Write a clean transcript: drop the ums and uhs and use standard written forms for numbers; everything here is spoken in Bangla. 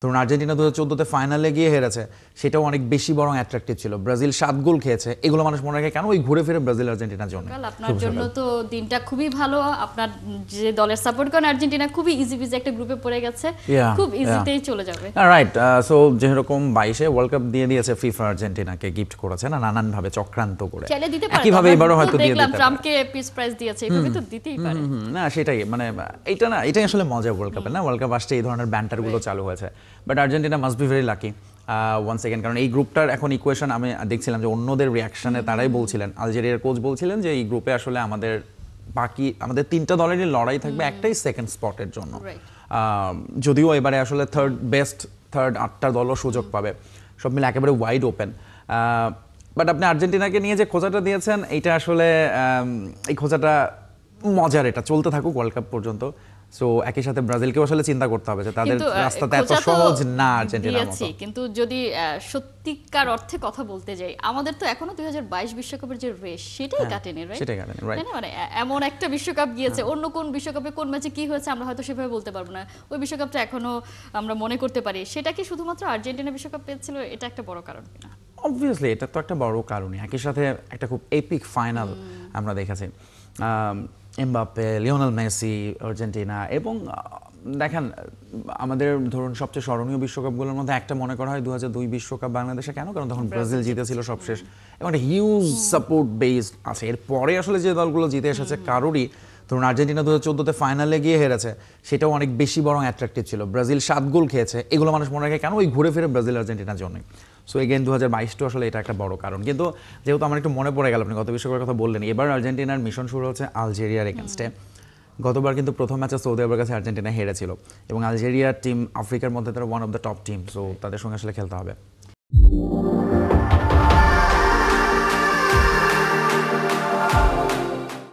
ধরুন আর্জেন্টিনা 2014-তে ফাইনালে গিয়ে হেরেছে, সেটাও অনেক বেশি বরং অ্যাট্রাকটিভ ছিল। ব্রাজিল 7 গোল খেয়েছে, এগুলো মানুষ মনে রাখে কেন? ওই ঘুরে ফিরে ব্রাজিল আর্জেন্টিনার জন্য। আপনার জন্য তো দিনটা খুবই ভালো। আপনার যে দলের সাপোর্ট করেন আর্জেন্টিনা খুবই ইজি বিজি একটা গ্রুপে পড়ে গেছে, খুব ইজিতেই চলে যাবে। রাইট। সো যেরকম 22-এ ওয়ার্ল্ড কাপ দিয়ে দিয়েছে ফিফা, আর্জেন্টিনাকে গিফট করেছে না নানান ভাবে চক্রান্ত করে, চাইলে দিতে পারে। একইভাবে এবারও হয়তো দিয়ে দিতে পারে। ট্রাম্পকে পিস প্রাইজ দিয়েছে, এইভাবে তো দিতেই পারে। না সেটাই, মানে এটাই আসলে মজা ওয়ার্ল্ড কাপে না, ওয়ার্ল্ড কাপ আসছে এই ধরনের ব্যান্টারগুলো চালু হয়েছে। But Argentina must be very lucky one second, কারণ এই গ্রুপটার এখন ইকুয়েশন আমি দেখছিলাম যে অন্যদের রিয়াকশনে তারাই বলছিলেন, আলজেরিয়ার কোচ বলছিলেন যে এই গ্রুপে আসলে আমাদের 3টা দলেরই লড়াই থাকবে একটাই সেকেন্ড স্পটের জন্য। যদিও এবারে আসলে থার্ড 8টা দলও সুযোগ পাবে, সব মিলে একেবারে ওয়াইড ওপেন। বাট আপনি আর্জেন্টিনাকে নিয়ে যে খোঁজাটা দিয়েছেন, এইটা আসলে এই খোঁজাটা মজার, এটা চলতে থাকুক ওয়ার্ল্ড কাপ পর্যন্ত। সো একই সাথে ব্রাজিলকেও আসলে চিন্তা করতে হবে যে তাদের রাস্তাটা এত সহজ না আর্জেন্টিনার মতো। কিন্তু যদি সত্যিকার অর্থে কথা বলতে যাই, আমাদের তো এখনো 2022 বিশ্বকাপের যে রেস সেটাই কাটেনি, রাইট? সেটাই কাটেনি, রাইট। মানে এমন একটা বিশ্বকাপ গিয়েছে, অন্য কোন বিশ্বকাপে কোন ম্যাচে কি হয়েছে আমরা হয়তো সেভাবে বলতে পারবো না। ওই বিশ্বকাপটা এখনো আমরা মনে করতে পারি। সেটা কি শুধুমাত্র আর্জেন্টিনা বিশ্বকাপ পেয়েছিল, এটা একটা বড় কারণ কিনা? অবভিয়াসলি এটা তো একটা বড় কারণই। একই সাথে একটা খুব এপিক ফাইনাল আমরা দেখেছি, এমবাপ্পে, লিওনেল মেসি, আর্জেন্টিনা। এবং দেখেন আমাদের ধরুন সবচেয়ে স্মরণীয় বিশ্বকাপগুলোর মধ্যে একটা মনে করা হয় 2002 বিশ্বকাপ বাংলাদেশে। কেন? কারণ তখন ব্রাজিল জিতেছিল সবশেষ এবং একটা হিউজ সাপোর্ট বেস আছে। এরপরে আসলে যে দলগুলো জিতে এসেছে কারোরই, ধরুন আর্জেন্টিনা 2014-তে ফাইনালে গিয়ে হেরেছে, সেটাও অনেক বেশি বরং অ্যাট্রাকটিভ ছিল। ব্রাজিল 7 গোল খেয়েছে, এগুলো মানুষ মনে রাখে কেন? ওই ঘুরে ফিরে ব্রাজিল আর্জেন্টিনার জন্য। সো এগেন 2022-টা আসলে এটা একটা বড় কারণ। কিন্তু যেহেতু আমার একটু মনে পড়ে গেল, আপনি গত বিশ্বকাপের কথা বললেন, এবার আর্জেন্টিনার মিশন শুরু হচ্ছে আলজেরিয়ার এগেনস্টে। গতবার কিন্তু প্রথম ম্যাচে সৌদি আরবের কাছে আর্জেন্টিনা হেরেছিল এবং আলজেরিয়ার টিম আফ্রিকার মধ্যে তারা one of the top team. So তাদের সঙ্গে আসলে খেলতে হবে।